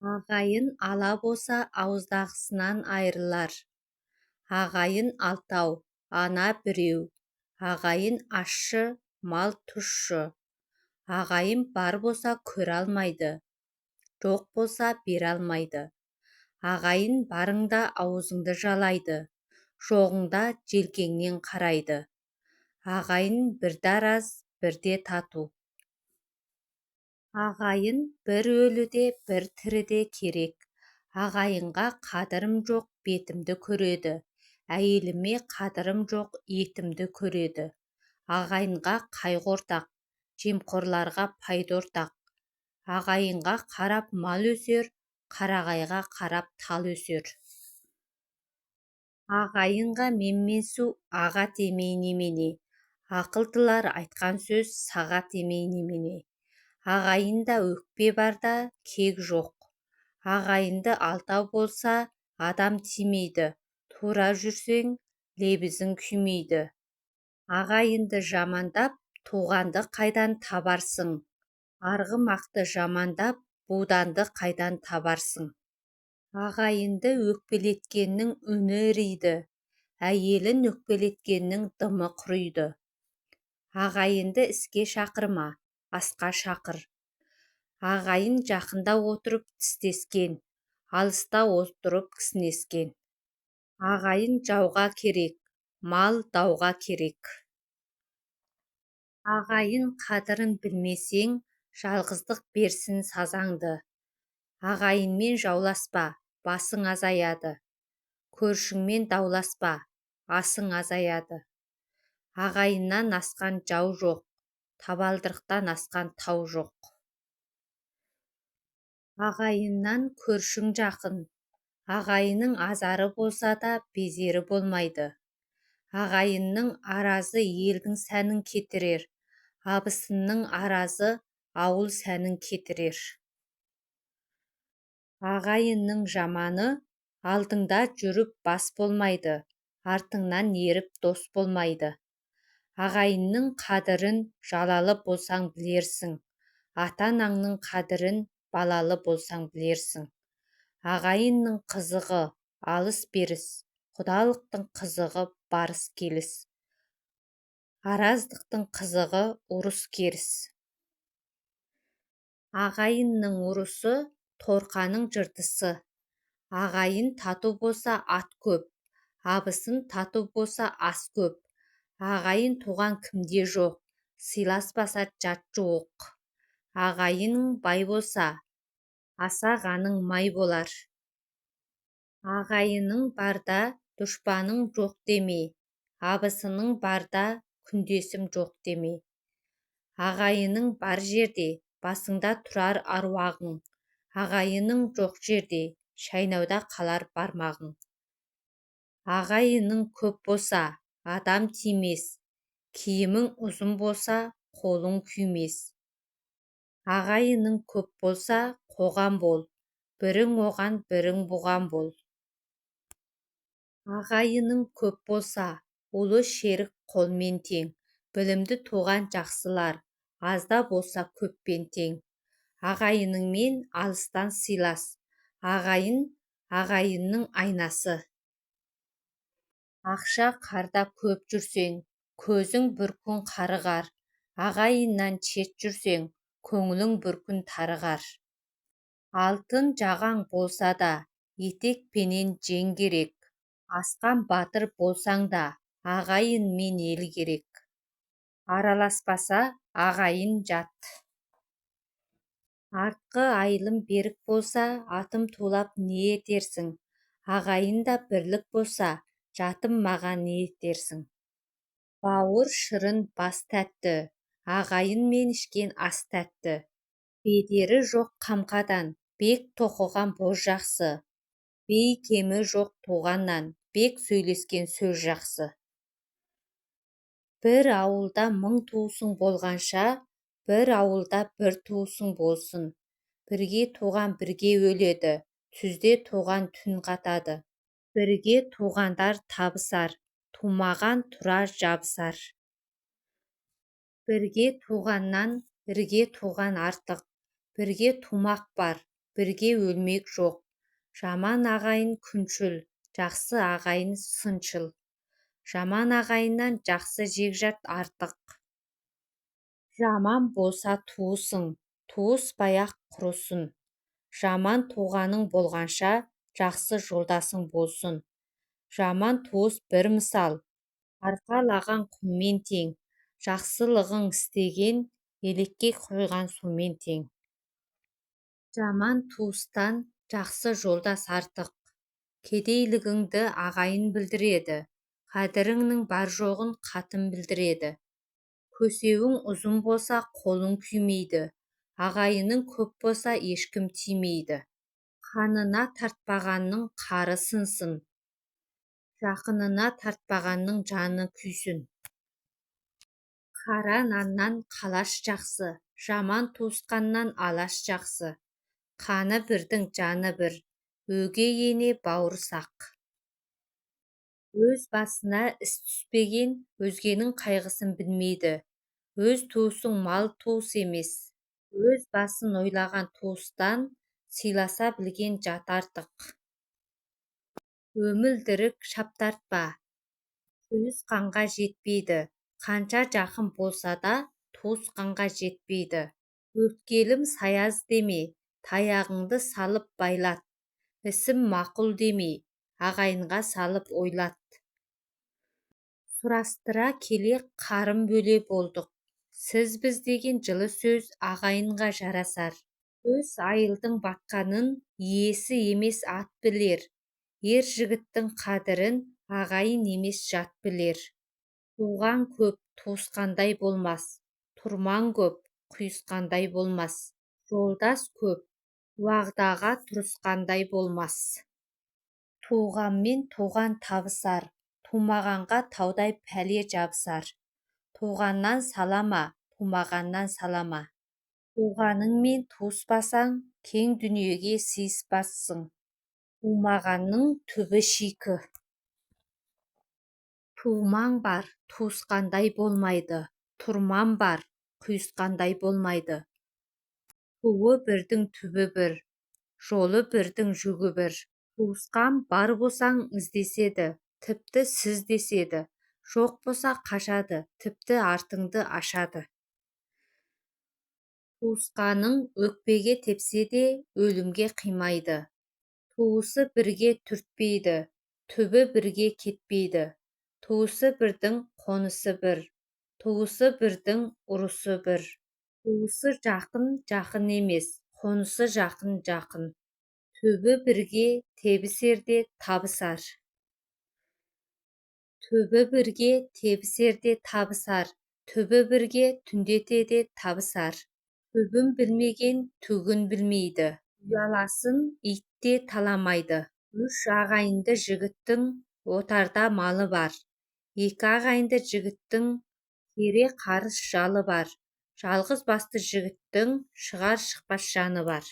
Ағайын ала болса ауыздағысынан айрылар. Ағайын алтау, ана біреу. Ағайын ащы, мал тұщы. Ағайын бар болса көре алмайды, жоқ болса бере алмайды. Ағайын барыңда аузыңды жалайды, жоғыңда желкеңнен қарайды. Ағайын бірде араз, бірде тату. Ағайын бір өліде, бір тіріде керек. Ағайынға қадірім жоқ, бетімді көреді. Әйеліме қадірім жоқ, етімді көреді. Ағайынға қайғы ортақ, жемқорларға пайда ортақ. Ағайынға қарап мал өсер, қарағайға қарап тал өсер. Ағайынға менменсу ағат емей немене. Ақылдылар айтқан сөз сағат емей немене. Ағайында өкпе барда кек жоқ. Ағайынды алтау болса адам тимейді. Тура жүрсең лебізің күймейді. Ағайынды жамандап, туғанды қайдан табарсың? Арғымақты жамандап, буданды қайдан табарсың? Ағайынды өкпелеткеннің үні іриді, әйелін өкпелеткеннің дымы құриды. Ағайынды іске шақырма, асқа шақыр. Ағайын жақында отырып тістескен, алыста отырып кісінескен. Ағайын жауға керек, мал дауға керек. Ағайын қадірін білмесең, жалғыздық берсін сазаңды. Ағайынмен жауласпа, басың азаяды. Көршіңмен дауласпа, асың азаяды. Ағайыннан асқан жау жоқ, табалдырықтан асқан тау жоқ. Ағайыннан көршің жақын. Ағайынның азары болса да безері болмайды. Ағайынның аразы елдің сәнін кетірер. Абысынның аразы ауыл сәнін кетірер. Ағайынның жаманы алдыңда жүріп бас болмайды, артыңнан еріп дос болмайды. Ағайынның қадірін жалалы болсаң білерсің, ата-анаңның қадірін балалы болсаң білерсің. Ағайынның қызығы алыс-беріс, құдалықтың қызығы барыс-келіс. Араздықтың қызығы ұрыс-керіс. Ағайынның ұрысы торқаның жыртысы. Ағайын тату болса ат көп, абысын тату болса ас көп. Ағайын туған кімде жоқ, сыйласпаса жат жуық. Ағайының бай болса, асағаның май болар. Ағайының барда дұшпаның жоқ деме, абысының барда күндесім жоқ деме. Ағайының бар жерде басыңда тұрар аруағың, ағайының жоқ жерде шайнауда қалар бармағың. Ағайының көп болса, адам тимес, киімің ұзын болса, қолың күймес. Ағайының көп болса, қоғам бол, бірің оған, бірің бұған бол. Ағайының көп болса, ұлы шерік қолмен тең, білімді туған жақсылар, азда болса көппен тең. Ағайыныңмен алыстан сыйлас, ағайын ағайынның айнасы. Ақша қарда көп жүрсең, көзің бір күн қарығар. Ағайыннан шет жүрсең, көңілің бір күн тарығар. Алтын жағаң болса да, етекпенен жең керек. Асқан батыр болсаң да, ағайынмен ел керек. Араласпаса, ағайын жат. Артқы айылым берік болса, атым тулап не етерсің? Ағайында бірлік болса, жатым маған не етерсің? Бауыр шырын бас тәтті, ағайынмен ішкен ас тәтті. Бедері жоқ қамқадан, бек тоқыған боз жақсы. Бей кемі жоқ туғаннан, бек сөйлескен сөз жақсы. Бір ауылда мың туысың болғанша, бір ауылда бір туысың болсын. Бірге туған бірге өледі, түзде туған түн қатады. Бірге туғандар табысар, тумаған тұра жабысар. Бірге туғаннан бірге туған артық, бірге тумақ бар, бірге өлмек жоқ. Жаман ағайын күншіл, жақсы ағайын сыншыл. Жаман ағайыннан жақсы жекжат артық. Жаман болса туысың, туыспай-ақ құрысын. Жаман туғаның болғанша, жақсы жолдасың болсын. Жаман туыс бір мысал, арқалаған құммен тең. Жақсылығың істеген, елекке құйған сумен тең. Жаман туыстан жақсы жолдас артық. Кедейлігіңді ағайын білдіреді, қадіріңнің бар жоғын қатын білдіреді. Көсеуің ұзын болса, қолың күймейді, ағайының көп болса, ешкім тимейді. Қанына тартпағанның қары сынсын, жақынына тартпағанның жаны күйсін. Қара наннан қалаш жақсы, жаман туысқаннан алаш жақсы. Қаны бірдің жаны бір, өгей ене бауырсақ. Өз басына іс түспеген, өзгенің қайғысын білмейді. Өз туысың мал туыс емес. Өз басын ойлаған туыстан, сыйласа білген жат артық. Өмілдірік шаптартпа, туысқанға жетпейді. Қанша жақын болса да, туысқанға жетпейді. Өткелім саяз деме, таяғыңды салып байлат. Ісім мақұл деме, ағайынға салып ойлат. Сұрастыра келе қарын бөле болдық. Сіз біз деген жылы сөз ағайынға жарасар. Өз айылдың батқанын иесі емес ат білер. Ер жігіттің қадірін ағайын емес жат білер. Туған көп туысқандай болмас, тұрман көп құйысқандай болмас. Жолдас көп уағдаға тұрысқандай болмас. Туғанмен туған табысар, тумағанға таудай пәле жабысар. Туғаннан салама, тумағаннан салама. Туғаныңмен туыспасаң, кең дүниеге сыйыспассың. Тумағанның түбі шикі. Туымаң бар, туысқандай болмайды. Тұрман бар, құйысқандай болмайды. Туы бірдің түбі бір, жолы бірдің жүгі бір. Туысқан бар болсаң іздеседі, тіпті сіз деседі. Жоқ болса қашады, тіпті артыңды ашады. Туысқаның өкпеге тепсе де, өлімге қимайды. Туысы бірге түртпейді, түбі бірге кетпейді. Туысы бірдің қонысы бір, туысы бірдің ұрысы бір. Туысы жақын жақын емес, қонысы жақын жақын. Түбі бірге тебісерде табысар. Түбі бірге тебісерде табысар, түбі бірге түндетеде табысар. Түбін білмеген түгін білмейді. Ұяласын ит те таламайды. Үш ағайынды жігіттің отарда малы бар. Екі ағайынды жігіттің кере қарыс жалы бар. Жалғыз басты жігіттің шығар-шықпас жаны бар.